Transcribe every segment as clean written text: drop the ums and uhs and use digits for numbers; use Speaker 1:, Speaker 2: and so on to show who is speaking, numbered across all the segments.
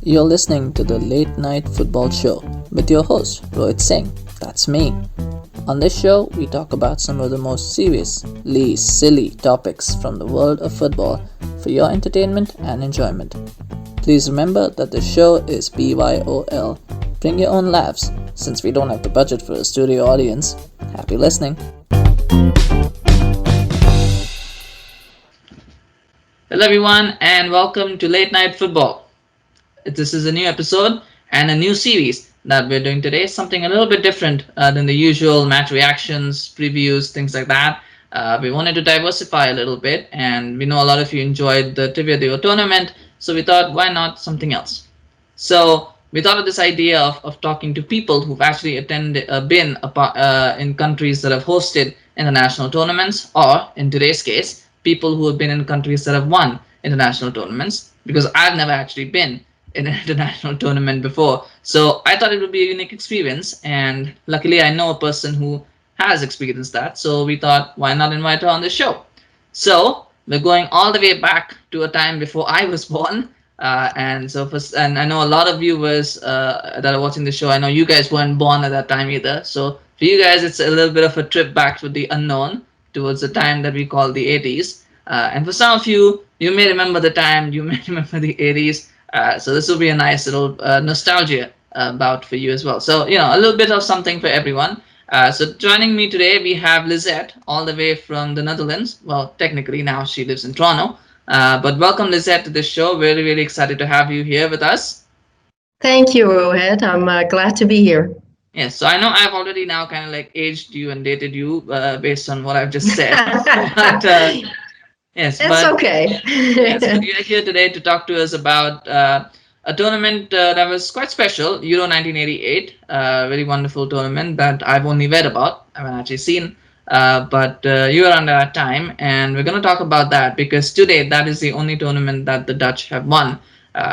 Speaker 1: You're listening to the Late Night Football Show with your host, Rohit Singh. That's me. On this show, we talk about some of the most serious, least silly topics from the world of football for your entertainment and enjoyment. Please remember that the show is BYOL. Bring your own laughs, since we don't have the budget for a studio audience. Happy listening. Hello everyone and welcome to Late Night Football. This is a new episode and a new series that we're doing today. Something a little bit different than the usual match reactions, previews, things like that. We wanted to diversify a little bit, and we know a lot of you enjoyed the Trivia Duo tournament, so we thought, why not something else? So we thought of this idea of talking to people who've actually been in countries that have hosted international tournaments, or in today's case, people who have been in countries that have won international tournaments, because I've never actually been in an international tournament before. So I thought it would be a unique experience, and luckily I know a person who has experienced that. So we thought, why not invite her on the show? So we're going all the way back to a time before I was born. And I know a lot of viewers that are watching the show, I know you guys weren't born at that time either. So for you guys, it's a little bit of a trip back to the unknown, towards the time that we call the 80s. And for some of you, you may remember the time, you may remember the 80s. So this will be a nice little nostalgia bout for you as well. So, a little bit of something for everyone. So joining me today, we have Lisette, all the way from the Netherlands. Well, technically now she lives in Toronto. But welcome, Lisette, to the show. Really, really excited to have you here with us.
Speaker 2: Thank you, Rohit. I'm glad to be here.
Speaker 1: Yes, so I know I've already now kind of like aged you and dated you based on what I've just said. But yes,
Speaker 2: It's
Speaker 1: but
Speaker 2: okay.
Speaker 1: yes, but you're here today to talk to us about a tournament that was quite special, Euro 1988. Very wonderful tournament that I've only read about. I haven't actually seen. But you were under that time, and we're going to talk about that because today that is the only tournament that the Dutch have won.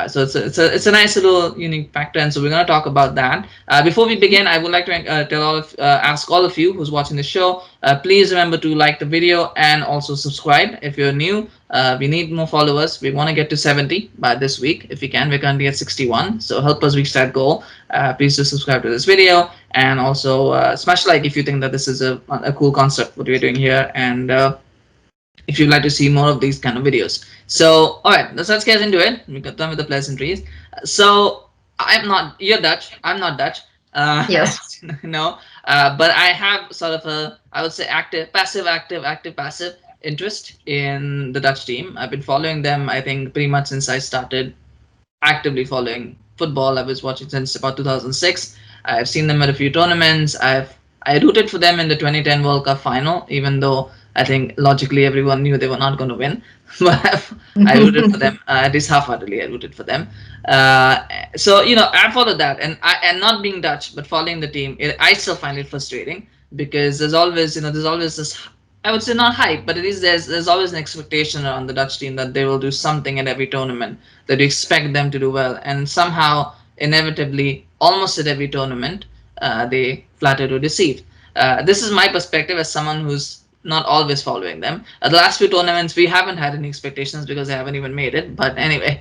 Speaker 1: So it's a nice little unique factor, and so we're going to talk about that. Before we begin, I would like to ask all of you who's watching the show, please remember to like the video and also subscribe if you're new. We need more followers. We want to get to 70 by this week if we can. We're currently at 61, so help us reach that goal. Please do subscribe to this video, and also smash like if you think that this is a cool concept what we're doing here, and if you'd like to see more of these kind of videos. So, all right, let's get into it. We got done with the pleasantries. So, you're Dutch. I'm not Dutch.
Speaker 2: Yes.
Speaker 1: No, but I have sort of I would say passive interest in the Dutch team. I've been following them, I think, pretty much since I started actively following football. I was watching since about 2006. I've seen them at a few tournaments. I rooted for them in the 2010 World Cup final, even though I think logically everyone knew they were not going to win. But I rooted for them, at least half-heartedly. I rooted for them. So I followed that, and not being Dutch, but following the team, I still find it frustrating because there's always this. I would say not hype, but there's always an expectation around the Dutch team that they will do something at every tournament, that you expect them to do well, and somehow, inevitably, almost at every tournament, they flatter to deceive. This is my perspective as someone who's not always following them. The last few tournaments, we haven't had any expectations because they haven't even made it. But anyway,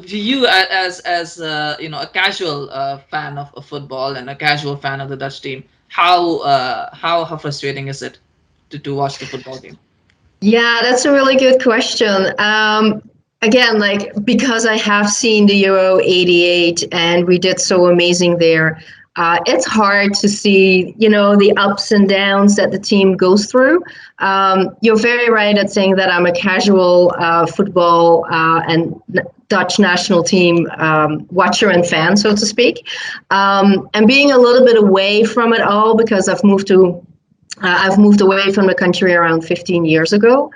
Speaker 1: you as a casual fan of football and a casual fan of the Dutch team, how frustrating is it to watch the football game?
Speaker 2: Yeah, that's a really good question. Again, because I have seen the Euro 88 and we did so amazing there, it's hard to see, the ups and downs that the team goes through. You're very right at saying that I'm a casual football and Dutch national team watcher and fan, so to speak. And being a little bit away from it all because I've moved away from the country around 15 years ago.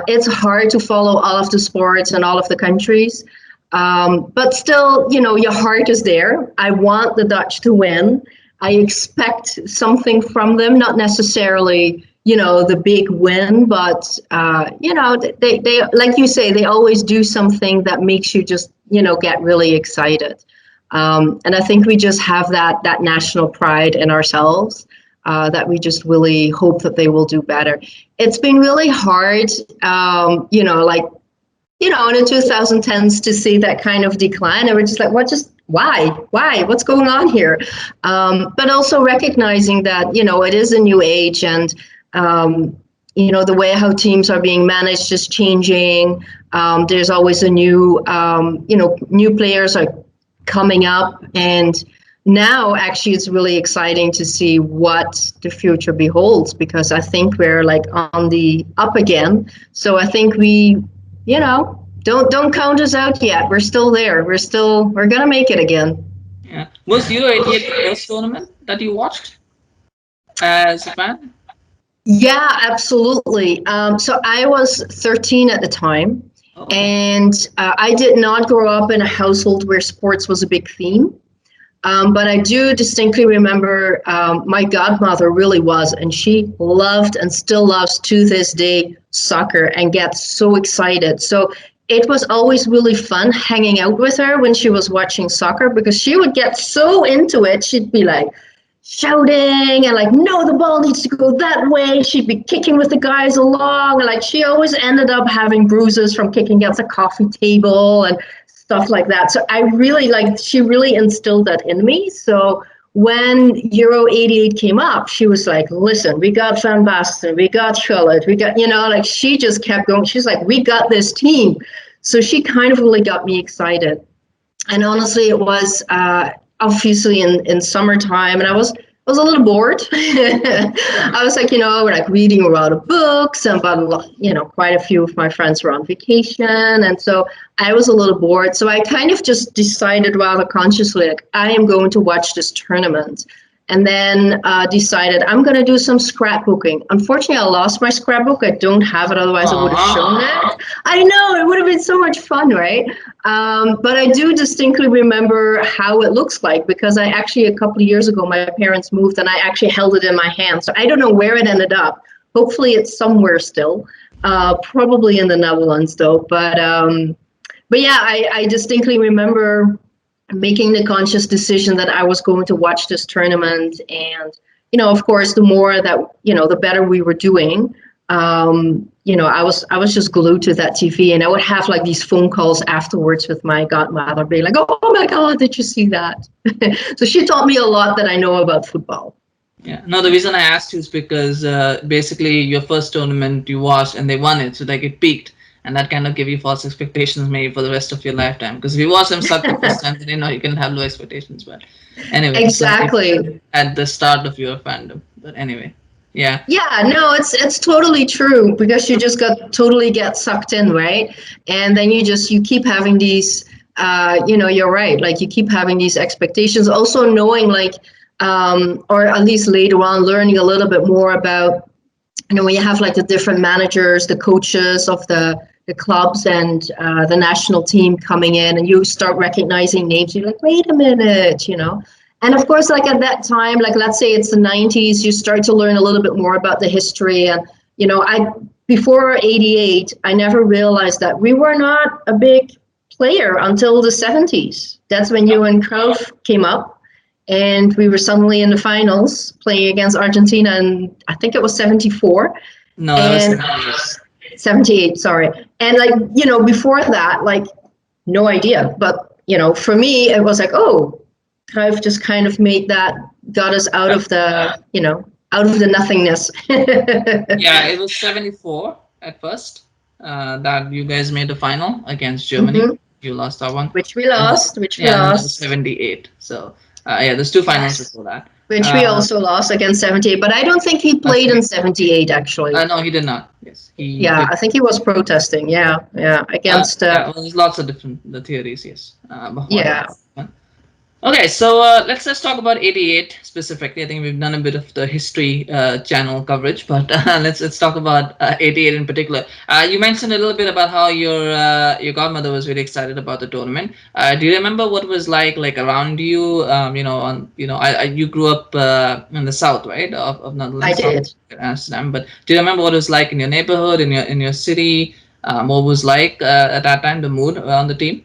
Speaker 2: It's hard to follow all of the sports and all of the countries. But still, your heart is there. I want the Dutch to win. I expect something from them, not necessarily, the big win, but, they like you say, they always do something that makes you just, get really excited. And I think we just have that national pride in ourselves. That we just really hope that they will do better. It's been really hard, in the 2010s to see that kind of decline. And we're just like, why? What's going on here? But also recognizing that, it is a new age, and, the way how teams are being managed is changing. There's always a new players are coming up. And now actually it's really exciting to see what the future beholds, because I think we're like on the up again. So I think don't count us out yet. We're still there. We're gonna make it again.
Speaker 1: Yeah. Was Euro 88 the first tournament that you watched as a fan?
Speaker 2: Yeah, absolutely. So I was 13 at the time,
Speaker 1: Oh, okay.
Speaker 2: and I did not grow up in a household where sports was a big theme. But I do distinctly remember my godmother really was, and she loved and still loves to this day soccer and gets so excited. So it was always really fun hanging out with her when she was watching soccer, because she would get so into it. She'd be like shouting and like, no, the ball needs to go that way. She'd be kicking with the guys along. And like, she always ended up having bruises from kicking against a coffee table and stuff like that. So I really she really instilled that in me. So when Euro 88 came up, she was like, listen, we got Van Basten, we got Charlotte, we got, like she just kept going. She's like, we got this team. So she kind of really got me excited. And honestly, it was obviously in summertime, and I was a little bored. I was like, we're like reading a lot of books, and but quite a few of my friends were on vacation, and so I was a little bored. So I kind of just decided rather consciously, like, I am going to watch this tournament. And then decided I'm going to do some scrapbooking. Unfortunately, I lost my scrapbook. I don't have it. Otherwise, I would have shown it. I know, it would have been so much fun, right? But I do distinctly remember how it looks like, because I actually, a couple of years ago, my parents moved and I actually held it in my hand. So I don't know where it ended up. Hopefully it's somewhere still, probably in the Netherlands though. But yeah, I distinctly remember making the conscious decision that I was going to watch this tournament. And, of course, the more that, the better we were doing. I was just glued to that TV, and I would have like these phone calls afterwards with my godmother, being like, oh my God, did you see that? So she taught me a lot that I know about football.
Speaker 1: Yeah. No, the reason I asked you is because basically your first tournament you watched and they won it, so like it peaked, and that kind of gave you false expectations maybe for the rest of your lifetime. Because if you watch them suck the first time, then you can have low expectations. But anyway, so
Speaker 2: Exactly.
Speaker 1: at the start of your fandom. But anyway, yeah.
Speaker 2: Yeah, no, it's totally true, because you just totally get sucked in, right? And then you keep having these, you're right. Like you keep having these expectations, also knowing like, or at least later on, learning a little bit more about, when you have like the different managers, the coaches of the clubs and the national team coming in, and you start recognizing names. You're like, wait a minute, And of course, like at that time, like let's say it's the 90s, you start to learn a little bit more about the history. And, before 88, I never realized that we were not a big player until the 70s. That's when Johan Cruyff came up. And we were suddenly in the finals playing against Argentina, and I think it was 74.
Speaker 1: No, that was 78.
Speaker 2: 78, sorry. And like, before that, like, no idea. But, for me, it was like, oh, I've just kind of got us out of the, out of the nothingness.
Speaker 1: Yeah, it was 74 at first that you guys made the final against Germany. Mm-hmm. You lost that one.
Speaker 2: Which we lost.
Speaker 1: And that was 78. So, there's two finals before that.
Speaker 2: Which we also lost against 78. But I don't think he played in 78, actually.
Speaker 1: No, he did not. Yes.
Speaker 2: I think he was protesting. Yeah. Against...
Speaker 1: there's lots of different theories, yes.
Speaker 2: Yeah.
Speaker 1: Okay, so let's talk about 88 specifically. I think we've done a bit of the history channel coverage, but let's talk about 88 in particular. You mentioned a little bit about how your godmother was really excited about the tournament. Do you remember what it was like around you? You grew up in the south, right, of Netherlands?
Speaker 2: I did.
Speaker 1: Amsterdam. But do you remember what it was like in your neighborhood, in your city? What was like at that time, the mood around the team?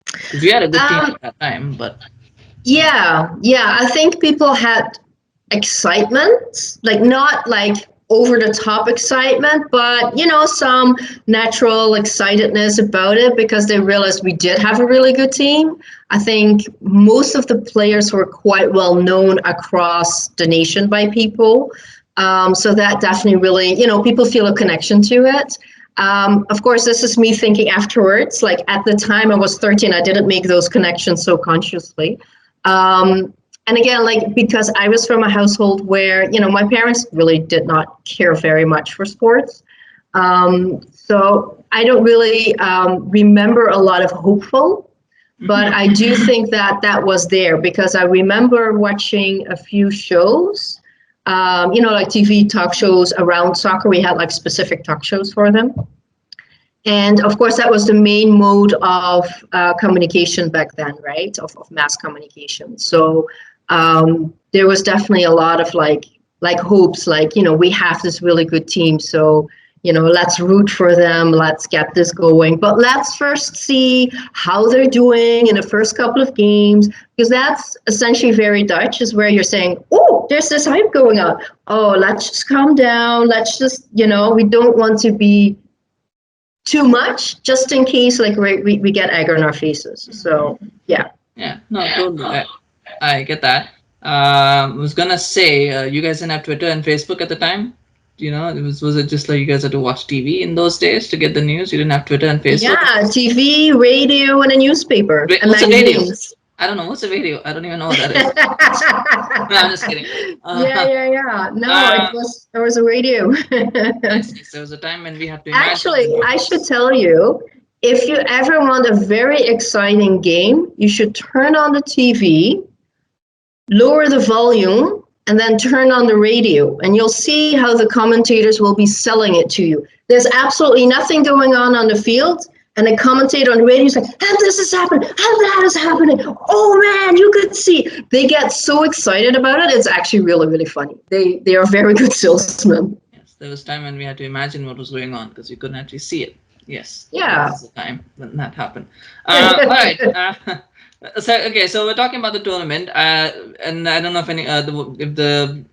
Speaker 1: Because we had a good team at that time, but
Speaker 2: yeah, I think people had excitement, like not like over the top excitement, but some natural excitedness about it because they realized we did have a really good team. I think most of the players were quite well known across the nation by people. So that definitely really, people feel a connection to it. Of course, this is me thinking afterwards. Like at the time I was 13, I didn't make those connections so consciously. And again, like because I was from a household where, my parents really did not care very much for sports. So I don't really remember a lot of hopeful, but I do think that was there because I remember watching a few shows, like TV talk shows around soccer. We had like specific talk shows for them. And of course, that was the main mode of communication back then, right? Of mass communication. So there was definitely a lot of like hopes, like, we have this really good team. So, let's root for them. Let's get this going. But let's first see how they're doing in the first couple of games, because that's essentially very Dutch, is where you're saying, oh, there's this hype going on. Oh, let's just calm down. Let's just, we don't want to be too much, just in case like we get egg on our faces. So yeah.
Speaker 1: Yeah, no, totally. I get that. I was gonna say, you guys didn't have Twitter and Facebook at the time. Was it just like you guys had to watch TV in those days to get the news? You didn't have Twitter and Facebook.
Speaker 2: Yeah, TV, radio, and a newspaper and
Speaker 1: What's
Speaker 2: magazines.
Speaker 1: I don't know. What's a radio? I don't even know what that is. No, I'm just kidding.
Speaker 2: Yeah. No, there was a radio.
Speaker 1: There was a time when we had to imagine.
Speaker 2: Actually, I should tell you, if you ever want a very exciting game, you should turn on the TV, lower the volume, and then turn on the radio, and you'll see how the commentators will be selling it to you. There's absolutely nothing going on the field, and the commentator on the radio is like, and this is happening, and that is happening. Oh man, you could see. They get so excited about it. It's actually really, really funny. They are very good salesmen.
Speaker 1: Yes, there was a time when we had to imagine what was going on because you couldn't actually see it. Yes.
Speaker 2: Yeah.
Speaker 1: That was the time when that happened. All right. So we're talking about the tournament, and I don't know if the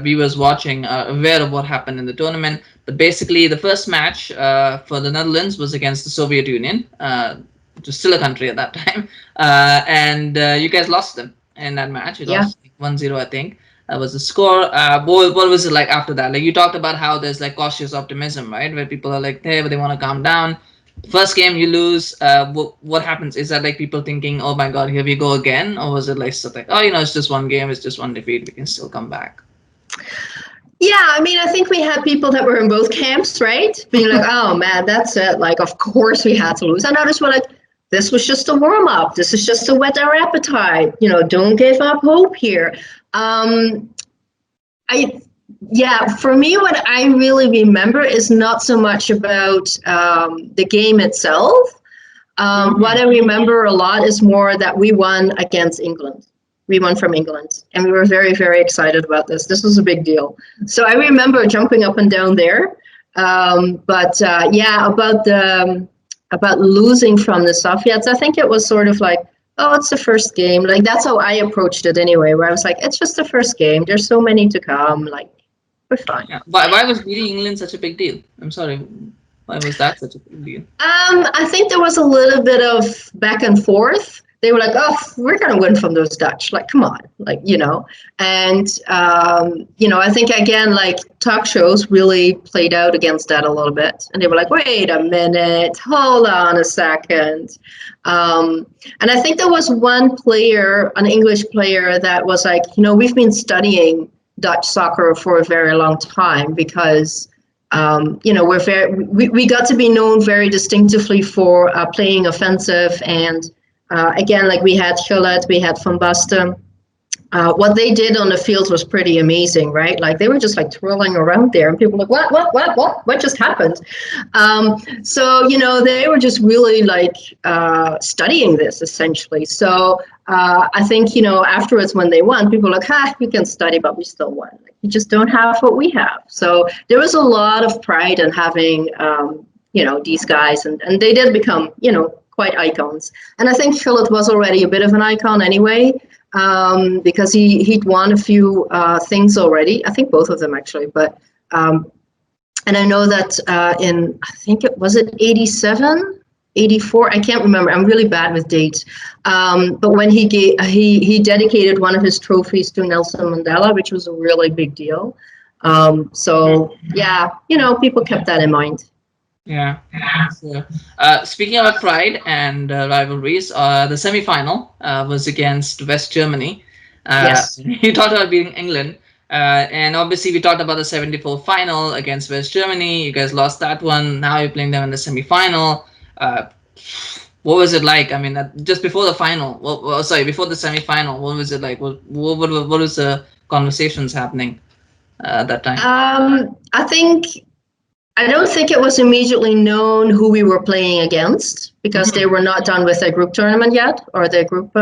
Speaker 1: viewers watching are aware of what happened in the tournament. But basically, the first match for the Netherlands was against the Soviet Union, which was still a country at that time, and you guys lost them in that match. You lost 1-0, I think. That was the score. What was it like after that? Like you talked about how there's like cautious optimism, right? Where people are like, hey, but they want to calm down. First game you lose, what happens? Is that like people thinking, oh my god, here we go again? Or was it like something, oh, it's just one game, it's just one defeat, we can still come back?
Speaker 2: Yeah, I mean, I think we had people that were in both camps, right? Being like, oh man, that's it. Like, of course we had to lose. And others were like, this was just a warm-up. This is just to whet our appetite. Don't give up hope here. For me, what I really remember is not so much about the game itself. What I remember a lot is more that we won against England. We won from England, and we were very, very excited about this. This was a big deal. So I remember jumping up and down there. About losing from the Soviets, I think it was sort of like, oh, it's the first game. Like, that's how I approached it anyway, where I was like, it's just the first game. There's so many to come. Like, we're fine.
Speaker 1: Yeah. Why was beating England such a big deal? I'm sorry. Why was that such a big deal?
Speaker 2: I think there was a little bit of back and forth. They were like, oh, we're going to win from those Dutch. Like, come on. Like, And, I think, again, like, talk shows really played out against that a little bit. And they were like, wait a minute. Hold on a second. And I think there was one player, an English player, that was like, we've been studying Dutch soccer for a very long time because, we got to be known very distinctively for playing offensive. And again, like we had Lisette, we had Van Basten. What they did on the field was pretty amazing, right? Like they were just like twirling around there, and people were like, what just happened? So they were just really like studying this essentially. So I think afterwards when they won, people were like, we can study, but we still won. Like, you just don't have what we have. So there was a lot of pride in having these guys, and they did become quite icons. And I think Charlotte was already a bit of an icon anyway. Because he'd won a few things already. I think both of them actually, but And I know that in, I think it was it 87, 84. I can't remember. I'm really bad with dates. But when he dedicated one of his trophies to Nelson Mandela, which was a really big deal. So yeah, people kept that in mind.
Speaker 1: Yeah. So, speaking about pride and rivalries, the semi-final was against West Germany.
Speaker 2: Yes.
Speaker 1: You talked about beating England, and obviously we talked about the '74 final against West Germany. You guys lost that one. Now you're playing them in the semi-final. Uh, what was it like? I mean, just before the final. Well, sorry, before the semi-final. What was it like? What was the conversations happening at that time?
Speaker 2: I think I don't think it was immediately known who we were playing against because they were not done with their group tournament yet or their group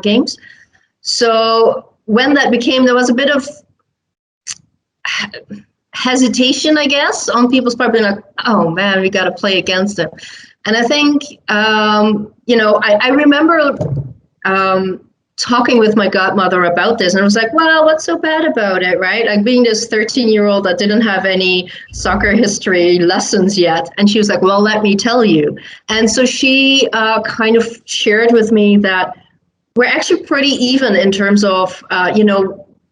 Speaker 2: games. So when that became, there was a bit of hesitation, I guess, on people's part, being like, "Oh man, we got to play against them." And I think, I remember talking with my godmother about this, and I was like, "Well, what's so bad about it, right?" Like being this 13-year-old that didn't have any soccer history lessons yet, and she was like, "Well, let me tell you." And so she kind of shared with me that we're actually pretty even in terms of,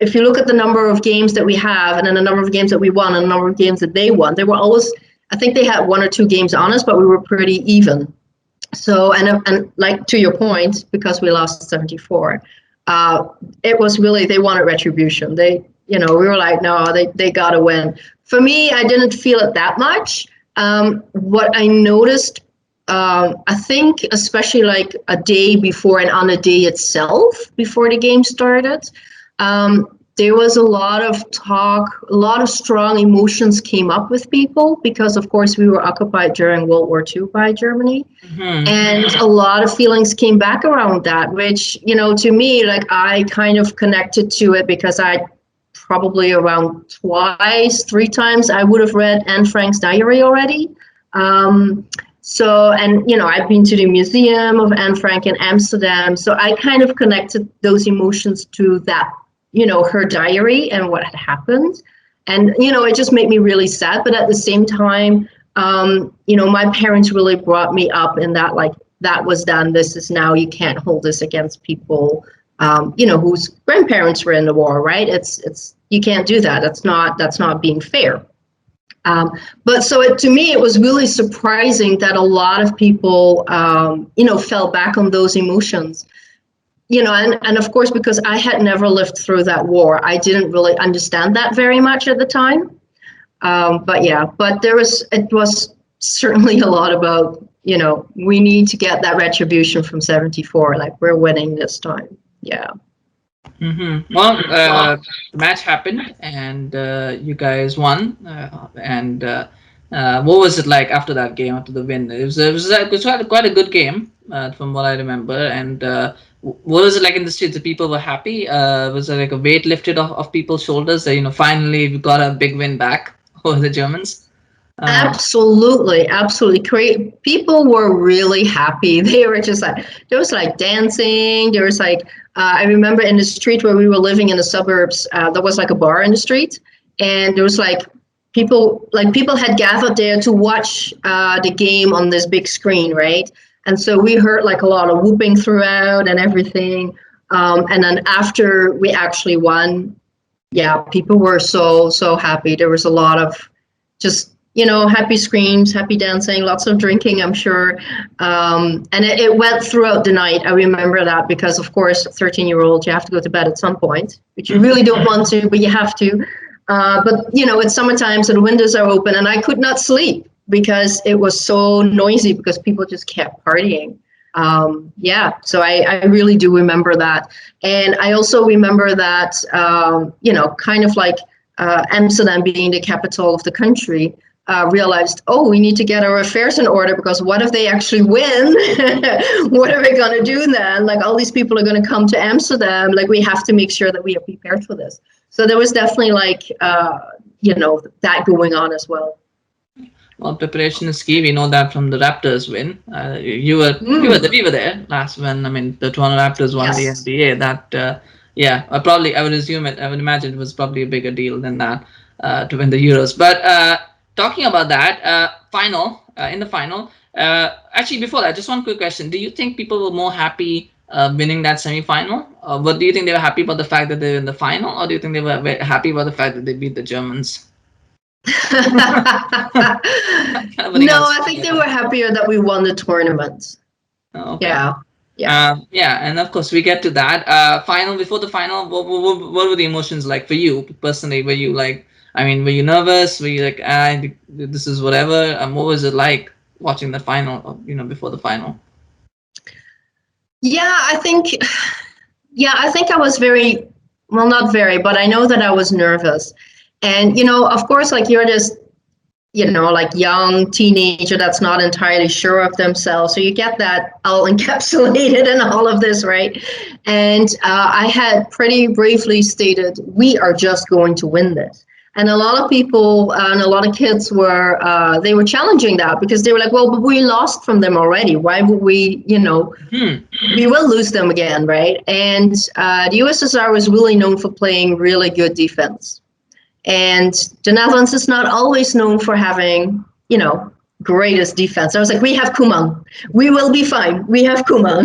Speaker 2: if you look at the number of games that we have and then the number of games that we won and the number of games that they won, they were always, I think they had 1 or 2 games on us, but we were pretty even. So, and like to your point, because we lost 74, it was really, they wanted retribution. We were like, no, they got to win. For me, I didn't feel it that much. What I noticed, I think, especially like a day before and on the day itself, before the game started, there was a lot of talk, a lot of strong emotions came up with people because, of course, we were occupied during World War II by Germany. And a lot of feelings came back around that, which, to me, like I kind of connected to it because I probably around twice, 3 times, I would have read Anne Frank's diary already. So, and, I've been to the Museum of Anne Frank in Amsterdam. So I kind of connected those emotions to that, her diary and what had happened. And, it just made me really sad. But at the same time, my parents really brought me up in that, like, that was done. This is now, you can't hold this against people, whose grandparents were in the war, right? It's, you can't do that. That's not being fair. But so to me, it was really surprising that a lot of people, fell back on those emotions, and of course, because I had never lived through that war, I didn't really understand that very much at the time. But it was certainly a lot about, we need to get that retribution from 74. Like we're winning this time. Yeah.
Speaker 1: Well, the match happened, and you guys won. And what was it like after that game, after the win? It was quite a good game, from what I remember. And what was it like in the streets? The people were happy. Was there like a weight lifted off people's shoulders? That finally we got a big win back over the Germans.
Speaker 2: Absolutely great. People were really happy. They were just like, there was like dancing. There was like, I remember in the street where we were living in the suburbs, there was like a bar in the street, and there was like people had gathered there to watch the game on this big screen, right? And so we heard like a lot of whooping throughout and everything. And then after we actually won, yeah, people were so happy. There was a lot of just happy screams, happy dancing, lots of drinking, I'm sure. And it went throughout the night. I remember that because, of course, 13-year-old, you have to go to bed at some point, which you really don't want to, but you have to. But, it's summertime, so the windows are open, and I could not sleep because it was so noisy because people just kept partying. So I really do remember that. And I also remember that, kind of like Amsterdam being the capital of the country, realized, we need to get our affairs in order because what if they actually win? What are we going to do then? Like all these people are going to come to Amsterdam. Like we have to make sure that we are prepared for this. So there was definitely like, that going on as well.
Speaker 1: Well, preparation is key. We know that from the Raptors win. We were there last when the Toronto Raptors won the NBA. That I would imagine it was probably a bigger deal than that. to win the Euros. But talking about that in the final, actually before that, just one quick question: do you think people were more happy winning that semi-final? But do you think they were happy about the fact that they were in the final, or do you think they were happy about the fact that they beat the Germans? Kind of putting on
Speaker 2: No,
Speaker 1: the
Speaker 2: I
Speaker 1: spot
Speaker 2: think
Speaker 1: like
Speaker 2: they were
Speaker 1: that.
Speaker 2: happier that we won the tournament.
Speaker 1: Oh, okay.
Speaker 2: Yeah, yeah.
Speaker 1: Yeah, and of course we get to that final. Before the final, what were the emotions like for you personally? Were you like, I mean, were you nervous? Were you like, this is whatever? What was it like watching the final? Before the final.
Speaker 2: Yeah, I think I think I was very, well, not very, but I know that I was nervous. And of course, like you're just, like young teenager that's not entirely sure of themselves. So you get that all encapsulated in all of this, right? And I had pretty briefly stated, we are just going to win this. And a lot of people and a lot of kids were they were challenging that because they were like, well, but we lost from them already. Why would we,
Speaker 1: Hmm.
Speaker 2: we will lose them again, right? And the USSR was really known for playing really good defense. And the Netherlands is not always known for having, greatest defense. I was like, we have Koeman. We will be fine. We have Koeman.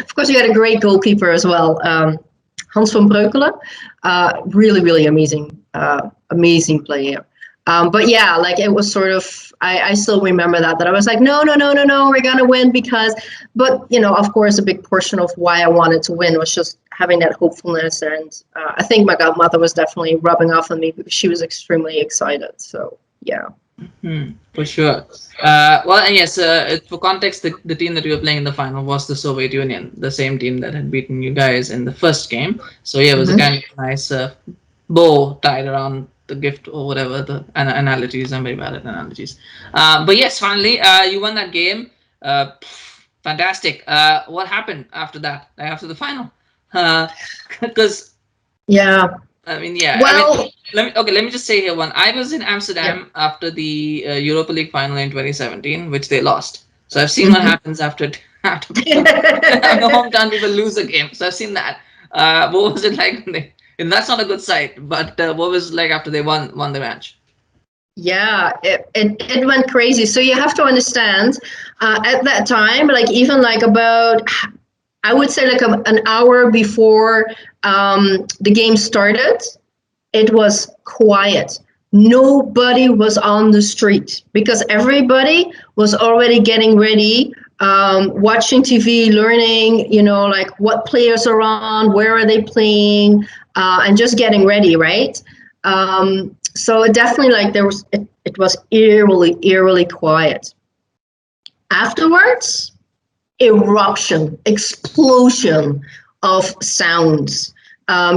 Speaker 2: Of course, we had a great goalkeeper as well, Hans van Breukelen. Really, really amazing player. But yeah, like it was sort of, I still remember that I was like, no, no, no, no, no, we're going to win because, but, of course, a big portion of why I wanted to win was just having that hopefulness. And I think my godmother was definitely rubbing off on me because she was extremely excited. So, yeah.
Speaker 1: For sure. Well, and yes, for context, the team that we were playing in the final was the Soviet Union, the same team that had beaten you guys in the first game. So yeah, it was a
Speaker 2: Mm-hmm.
Speaker 1: kind of nice bow tied around the gift or whatever the analogies. I'm very bad at analogies. But yes, finally, you won that game. Fantastic. What happened after that? After the final? Because
Speaker 2: Yeah.
Speaker 1: I mean, yeah. I mean,
Speaker 2: Well,
Speaker 1: let me just say here one. I was in
Speaker 2: yeah.
Speaker 1: Amsterdam after the Europa League final in 2017, which they lost. So I've seen what
Speaker 2: Mhm.
Speaker 1: happens after after people the hometown people lose a game. So I've seen that. What was it like? And that's not a good sight. But what was it like after they won the match?
Speaker 2: Yeah, it went crazy. So you have to understand, at that time, like even like about, I would say like an hour before the game started, it was quiet. Nobody was on the street because everybody was already getting ready, watching TV, learning, like what players are on, where are they playing, and just getting ready, right? So it definitely like it was eerily quiet. Afterwards, eruption, explosion of sounds.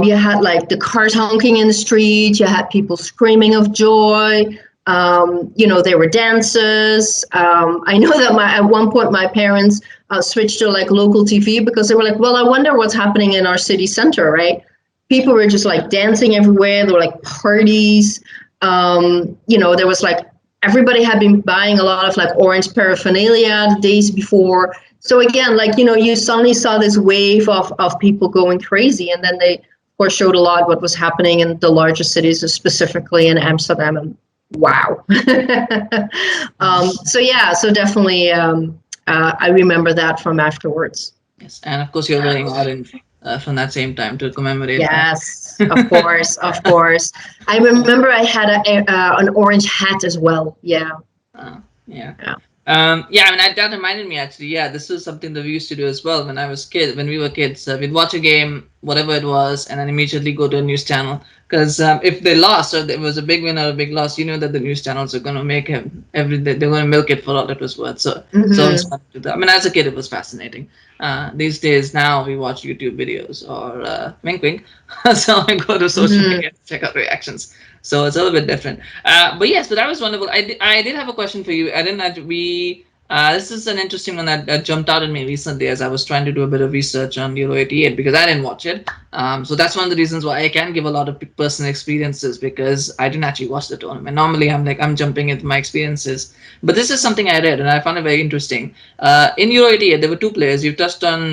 Speaker 2: You had like the cars honking in the street. You had people screaming of joy. There were dances. I know that at one point my parents switched to like local TV because they were like, well, I wonder what's happening in our city center, right? People were just like dancing everywhere. There were like parties. There was like everybody had been buying a lot of like orange paraphernalia the days before. So again, like, you suddenly saw this wave of people going crazy. And then they, of course, showed a lot what was happening in the larger cities, specifically in Amsterdam. And wow. So yeah, so definitely I remember that from afterwards.
Speaker 1: Yes, and of course you're wearing orange from that same time to commemorate that.
Speaker 2: Yes, of course, of course. I remember I had an orange hat as well. Yeah,
Speaker 1: Yeah.
Speaker 2: yeah.
Speaker 1: Yeah, I mean, that reminded me actually. Yeah, this was something that we used to do as well when I was kid. When we were kids, we'd watch a game, whatever it was, and then immediately go to a news channel. Because if they lost or there was a big win or a big loss, you know that the news channels are going to make him every day. They're going to milk it for all it was worth. So it's
Speaker 2: Hmm.
Speaker 1: fun to do that. I mean, as a kid, it was fascinating. These days, now we watch YouTube videos or wink wink. So I go to social
Speaker 2: Hmm.
Speaker 1: media to check out reactions. So it's a little bit different. But yes, but that was wonderful. I did have a question for you. I didn't have we. This is an interesting one that jumped out at me recently as I was trying to do a bit of research on Euro 88 because I didn't watch it. So that's one of the reasons why I can give a lot of personal experiences because I didn't actually watch the tournament. Normally, I'm jumping into my experiences. But this is something I read and I found it very interesting. In Euro 88, there were two players. You touched on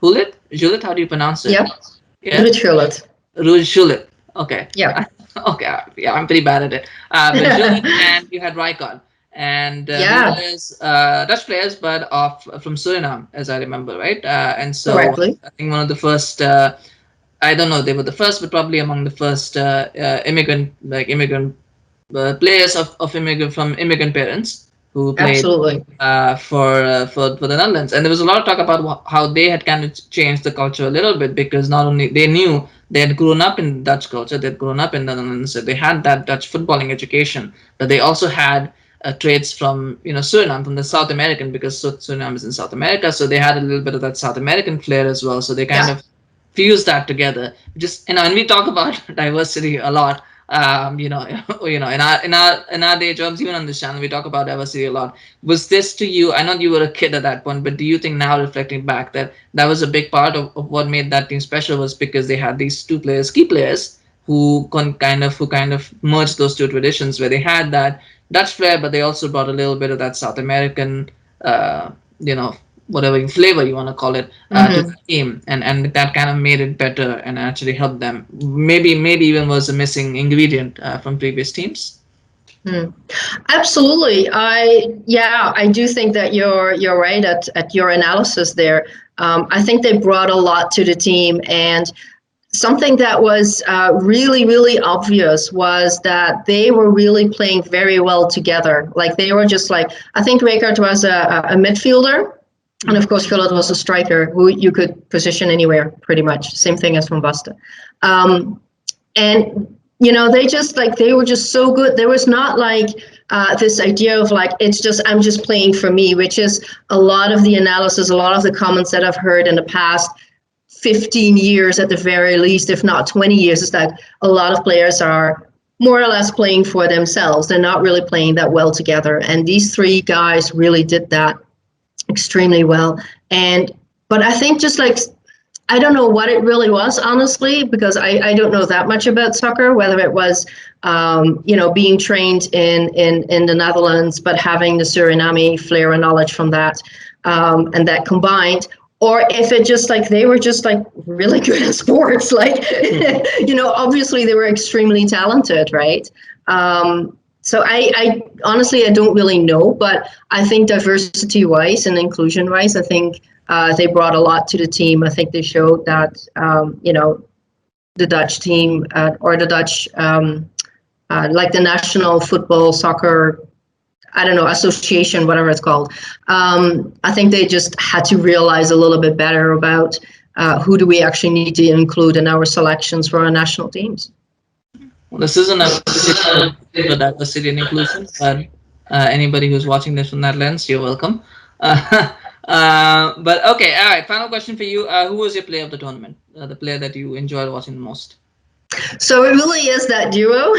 Speaker 1: Hulit? Julit, how do you pronounce it?
Speaker 2: Yep.
Speaker 1: Yeah?
Speaker 2: Ruud Gullit.
Speaker 1: Rouge Schulit. Okay.
Speaker 2: Yeah.
Speaker 1: Okay, yeah, I'm pretty bad at it. Viljoen, and you had Riijkaard, and these
Speaker 2: Yeah,
Speaker 1: players, Dutch players, but of from Suriname, as I remember, right? And so
Speaker 2: correctly.
Speaker 1: I think one of the first. I don't know, they were the first, but probably among the first immigrant players of immigrant from immigrant parents who played
Speaker 2: Absolutely.
Speaker 1: for the Netherlands. And there was a lot of talk about how they had kind of changed the culture a little bit, because not only they knew they had grown up in Dutch culture, they'd grown up in the Netherlands, so they had that Dutch footballing education, but they also had traits from Suriname, from the South American, because Suriname is in South America, so they had a little bit of that South American flair as well. So they kind
Speaker 2: Yeah.
Speaker 1: of fuse that together. Just and we talk about diversity a lot. In our day jobs, even on this channel, we talk about diversity a lot. Was this to you? I know you were a kid at that point, but do you think now, reflecting back, that that was a big part of what made that team special, was because they had these two players, key players, who kind of merged those two traditions, where they had that Dutch flair, but they also brought a little bit of that South American, uh, you know, whatever flavor you want to call it, to the
Speaker 2: Hmm.
Speaker 1: team, and that kind of made it better and actually helped them. Maybe even was a missing ingredient from previous teams.
Speaker 2: Hmm. Absolutely. I do think that you're right at your analysis there. I think they brought a lot to the team, and something that was really, really obvious was that they were really playing very well together. Like they were just like, I think Riijkaard was a midfielder, and of course Gullit was a striker who you could position anywhere, pretty much. Same thing as Van Basten. And they just like they were just so good. There was not like this idea of like it's just I'm just playing for me, which is a lot of the analysis, a lot of the comments that I've heard in the past 15 years at the very least, if not 20 years, is that a lot of players are more or less playing for themselves. They're not really playing that well together. And these three guys really did that extremely well. And but I think just like I don't know what it really was, honestly, because I don't know that much about soccer, whether it was, being trained in the Netherlands, but having the Suriname flair and knowledge from that, and that combined, or if it just like they were just like really good at sports. Like, obviously they were extremely talented, right? So I honestly I don't really know, but I think diversity wise and inclusion wise, I think they brought a lot to the team. I think they showed that the Dutch team or the Dutch like the national football soccer, I don't know, association, whatever it's called. I think they just had to realize a little bit better about who do we actually need to include in our selections for our national teams.
Speaker 1: Well, this isn't a for diversity and inclusion, but anybody who's watching this from that lens, you're welcome. But okay, all right. Final question for you: who was your player of the tournament? The player that you enjoyed watching the most?
Speaker 2: So it really is that duo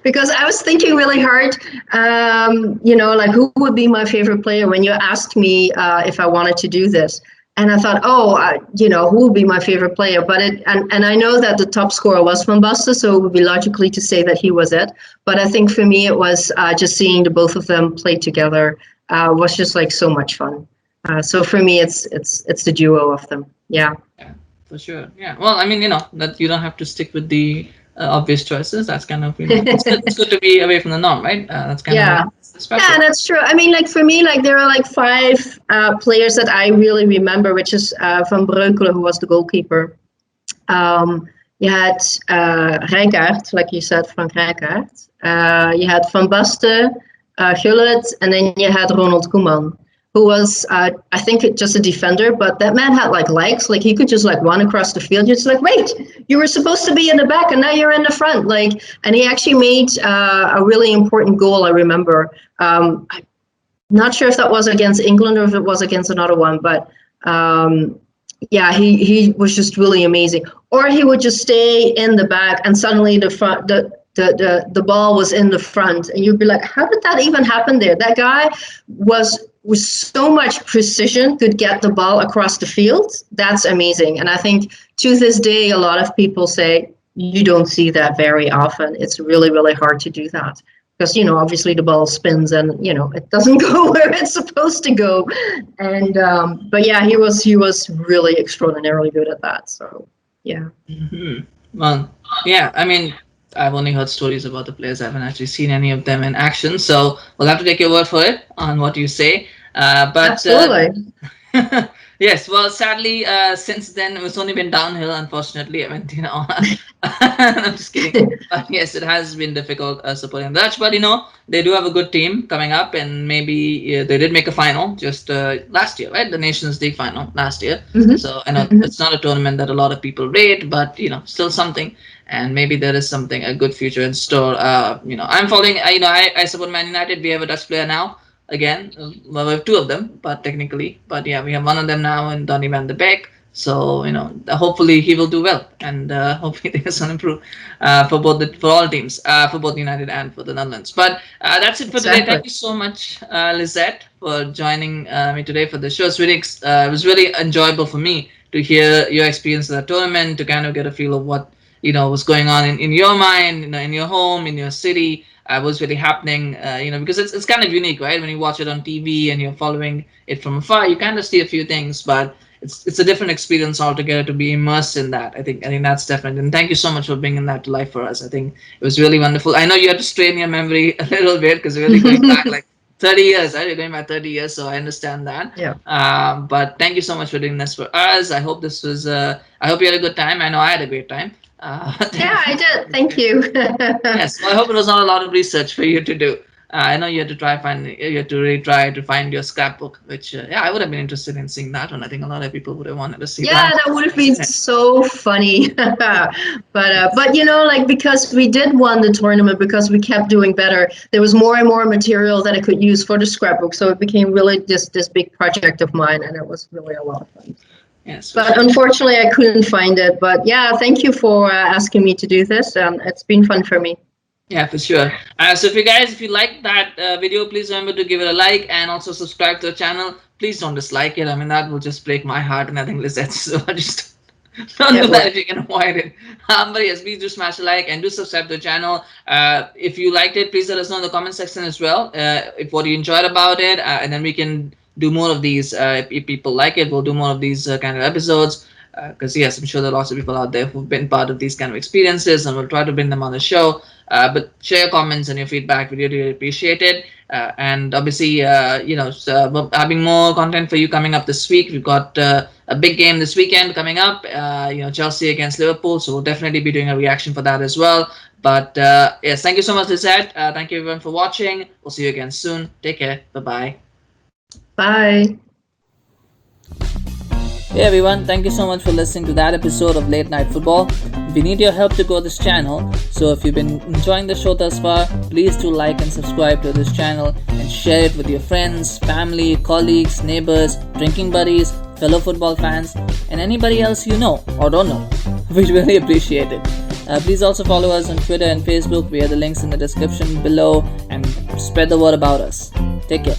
Speaker 2: because I was thinking really hard, like who would be my favorite player when you asked me if I wanted to do this. And I thought, who would be my favorite player? But and I know that the top scorer was Van Basten, so it would be logically to say that he was it. But I think for me, it was just seeing the both of them play together was just like so much fun. So for me, it's the duo of them. Yeah.
Speaker 1: Yeah, for sure. Yeah. Well, I mean, that you don't have to stick with the obvious choices. That's kind of, it's good to be away from the norm, right? That's kind of what
Speaker 2: Yeah.
Speaker 1: is
Speaker 2: Yeah,
Speaker 1: special.
Speaker 2: that's true. I mean, like for me, like there are like five players that I really remember, which is Van Breukelen, who was the goalkeeper. You had Riijkaard, like you said, Frank Riijkaard. You had Van Basten, Gullit, and then you had Ronald Koeman, who was, I think, just a defender, but that man had like legs, like he could just like run across the field. You're just like, wait, you were supposed to be in the back and now you're in the front. Like, and he actually made a really important goal, I remember. I'm not sure if that was against England or if it was against another one, but yeah, he was just really amazing. Or he would just stay in the back and suddenly the ball was in the front and you'd be like, how did that even happen there? That guy was with so much precision could get the ball across the field. That's amazing. And I think to this day, a lot of people say you don't see that very often. It's really, really hard to do that because, obviously the ball spins and, it doesn't go where it's supposed to go. And, but yeah, he was really extraordinarily good at that. So, yeah.
Speaker 1: Hmm. Well, yeah. I mean, I've only heard stories about the players. I haven't actually seen any of them in action. So we'll have to take your word for it on what you say. But
Speaker 2: Absolutely.
Speaker 1: yes, well, sadly, since then it's only been downhill. Unfortunately, I mean, I'm just kidding. But yes, it has been difficult supporting the Dutch. But they do have a good team coming up, and maybe they did make a final just last year, right? The Nations League final last year.
Speaker 2: Hmm.
Speaker 1: So I know
Speaker 2: Hmm.
Speaker 1: it's not a tournament that a lot of people rate, but still something. And maybe there is something a good future in store. I'm following. I support Man United. We have a Dutch player now again. Well, we have two of them, but technically, but yeah, we have one of them now, and Donny van de Beek. So hopefully he will do well, and hopefully things will improve for all teams, for both United and for the Netherlands. But that's it for today.
Speaker 2: Exactly.
Speaker 1: Thank you so much, Lisette, for joining me today for the show. It was really enjoyable for me to hear your experience of the tournament, to kind of get a feel of what was going on in your mind, in your home, in your city. Was really happening, because it's kind of unique, right? When you watch it on TV and you're following it from afar, you kind of see a few things, but it's a different experience altogether to be immersed in that. I think that's definite. And thank you so much for bringing that to life for us. I think it was really wonderful. I know you had to strain your memory a little bit because we're really going back like 30 years, right? You're going back 30 years, so I understand that.
Speaker 2: Yeah.
Speaker 1: But thank you so much for doing this for us. I hope this was. I hope you had a good time. I know I had a great time.
Speaker 2: Yeah,
Speaker 1: Thank
Speaker 2: I
Speaker 1: you.
Speaker 2: did. Thank you.
Speaker 1: Yes, well, I hope it was not a lot of research for you to do. I know you had to really try to find your scrapbook, which yeah, I would have been interested in seeing that one. I think a lot of people would have wanted to see
Speaker 2: Yeah,
Speaker 1: that.
Speaker 2: that would have
Speaker 1: I've
Speaker 2: been
Speaker 1: seen it.
Speaker 2: so funny. But
Speaker 1: Yes.
Speaker 2: like because we did won the tournament because we kept doing better, there was more and more material that I could use for the scrapbook. So it became really this big project of mine, and it was really a lot of fun.
Speaker 1: Yes, for
Speaker 2: But
Speaker 1: sure.
Speaker 2: unfortunately, I couldn't find it. But yeah, thank you for asking me to do this. It's been fun for me.
Speaker 1: Yeah, for sure. So if you like that video, please remember to give it a like and also subscribe to the channel. Please don't dislike it. I mean, that will just break my heart, and I think Lizette's. So just don't do
Speaker 2: It
Speaker 1: that
Speaker 2: would.
Speaker 1: if you can avoid it. But yes, please do smash a like and do subscribe to the channel. If you liked it, please let us know in the comment section as well. If what you enjoyed about it, and then we can do more of these. If people like it, we'll do more of these kind of episodes. Because yes, I'm sure there are lots of people out there who've been part of these kind of experiences, and we'll try to bring them on the show. But share your comments and your feedback. We really, really appreciate it. And obviously, we're having more content for you coming up this week. We've got a big game this weekend coming up. Chelsea against Liverpool. So we'll definitely be doing a reaction for that as well. But yes, thank you so much, Lisette. Thank you everyone for watching. We'll see you again soon. Take care. Bye bye.
Speaker 2: Bye.
Speaker 1: Hey everyone, thank you so much for listening to that episode of Late Night Football. We need your help to grow this channel, so if you've been enjoying the show thus far, please do like and subscribe to this channel and share it with your friends, family, colleagues, neighbors, drinking buddies, fellow football fans, and anybody else you know or don't know. We'd really appreciate it. Please also follow us on Twitter and Facebook via the links in the description below and spread the word about us. Take care.